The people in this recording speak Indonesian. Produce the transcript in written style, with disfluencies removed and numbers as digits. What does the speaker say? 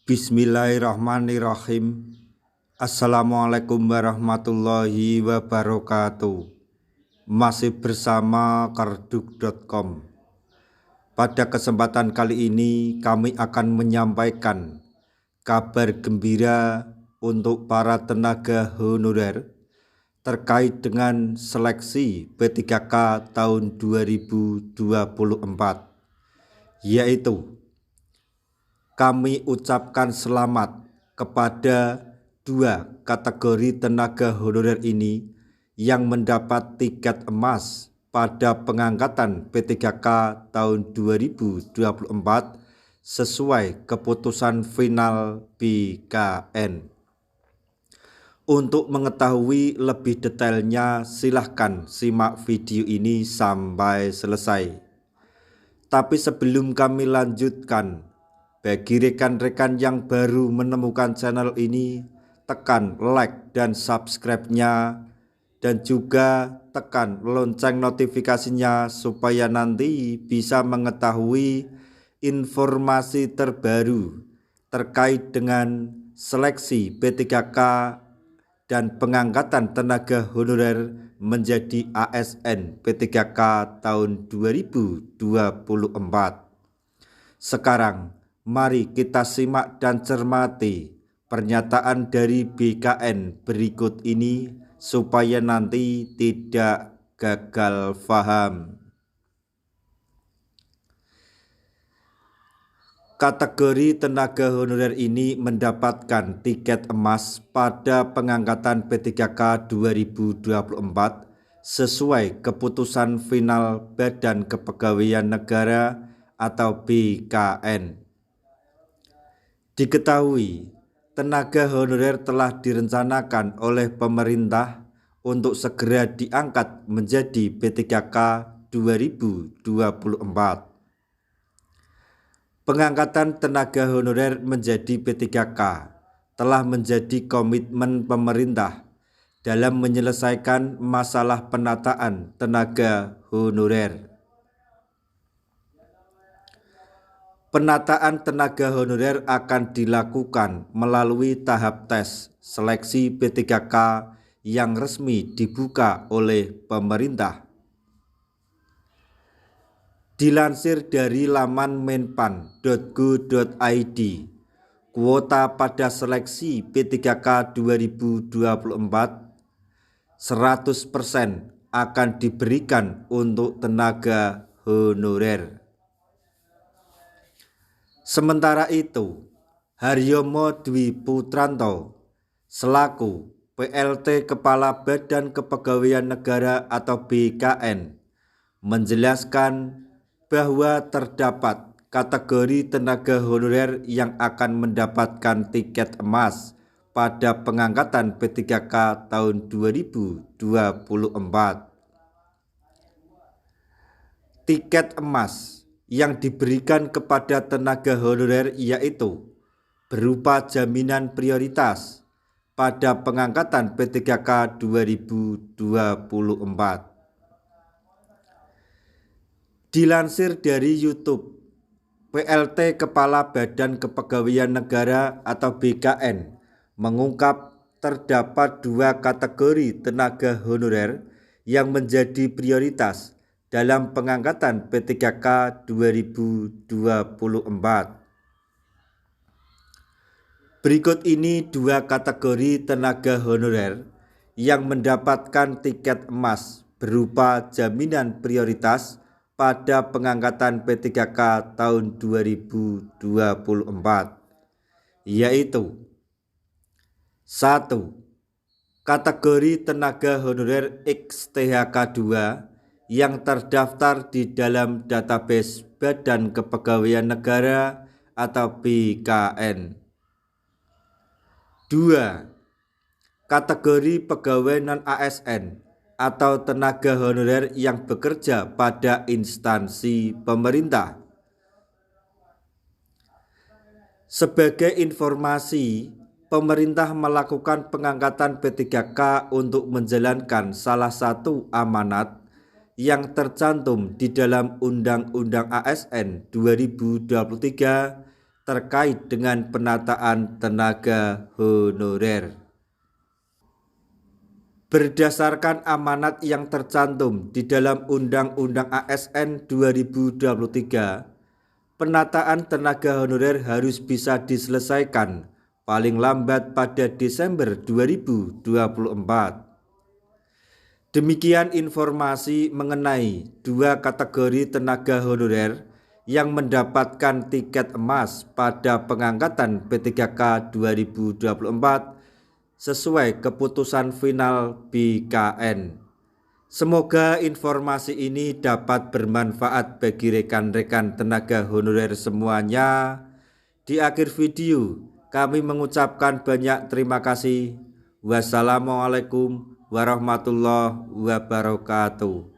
Bismillahirrahmanirrahim. Assalamualaikum warahmatullahi wabarakatuh. Masih bersama karduk.com. Pada kesempatan kali ini kami akan menyampaikan kabar gembira untuk para tenaga honorer terkait dengan seleksi P3K tahun 2024, yaitu kami ucapkan selamat kepada dua kategori tenaga honorer ini yang mendapat tiket emas pada pengangkatan P3K tahun 2024 sesuai keputusan final BKN. Untuk mengetahui lebih detailnya, silahkan simak video ini sampai selesai. Tapi sebelum kami lanjutkan, bagi rekan-rekan yang baru menemukan channel ini, tekan like dan subscribe-nya, dan juga tekan lonceng notifikasinya supaya nanti bisa mengetahui informasi terbaru terkait dengan seleksi P3K dan pengangkatan tenaga honorer menjadi ASN P3K tahun 2024. Sekarang mari kita simak dan cermati pernyataan dari BKN berikut ini supaya nanti tidak gagal paham. Kategori tenaga honorer ini mendapatkan tiket emas pada pengangkatan P3K 2024 sesuai keputusan final Badan Kepegawaian Negara atau BKN. Diketahui, tenaga honorer telah direncanakan oleh pemerintah untuk segera diangkat menjadi P3K 2024. Pengangkatan tenaga honorer menjadi P3K telah menjadi komitmen pemerintah dalam menyelesaikan masalah penataan tenaga honorer. Penataan tenaga honorer akan dilakukan melalui tahap tes seleksi P3K yang resmi dibuka oleh pemerintah. Dilansir dari laman menpan.go.id, kuota pada seleksi P3K 2024 100% akan diberikan untuk tenaga honorer. Sementara itu, Haryomo Dwi Putranto selaku PLT Kepala Badan Kepegawaian Negara atau BKN menjelaskan bahwa terdapat kategori tenaga honorer yang akan mendapatkan tiket emas pada pengangkatan P3K tahun 2024. Tiket emas yang diberikan kepada tenaga honorer yaitu berupa jaminan prioritas pada pengangkatan P3K 2024. Dilansir dari YouTube, PLT Kepala Badan Kepegawaian Negara atau BKN mengungkap terdapat dua kategori tenaga honorer yang menjadi prioritas dalam pengangkatan P3K 2024. Berikut ini dua kategori tenaga honorer yang mendapatkan tiket emas berupa jaminan prioritas pada pengangkatan P3K tahun 2024, yaitu 1. Kategori tenaga honorer XTHK2 yang terdaftar di dalam database Badan Kepegawaian Negara atau BKN. 2. Kategori pegawai non-ASN atau tenaga honorer yang bekerja pada instansi pemerintah. Sebagai informasi, pemerintah melakukan pengangkatan P3K untuk menjalankan salah satu amanat yang tercantum di dalam Undang-Undang ASN 2023 terkait dengan penataan tenaga honorer. Berdasarkan amanat yang tercantum di dalam Undang-Undang ASN 2023, penataan tenaga honorer harus bisa diselesaikan paling lambat pada Desember 2024. Demikian informasi mengenai dua kategori tenaga honorer yang mendapatkan tiket emas pada pengangkatan P3K 2024 sesuai keputusan final BKN. Semoga informasi ini dapat bermanfaat bagi rekan-rekan tenaga honorer semuanya. Di akhir video, kami mengucapkan banyak terima kasih. Wassalamualaikum warahmatullahi wabarakatuh.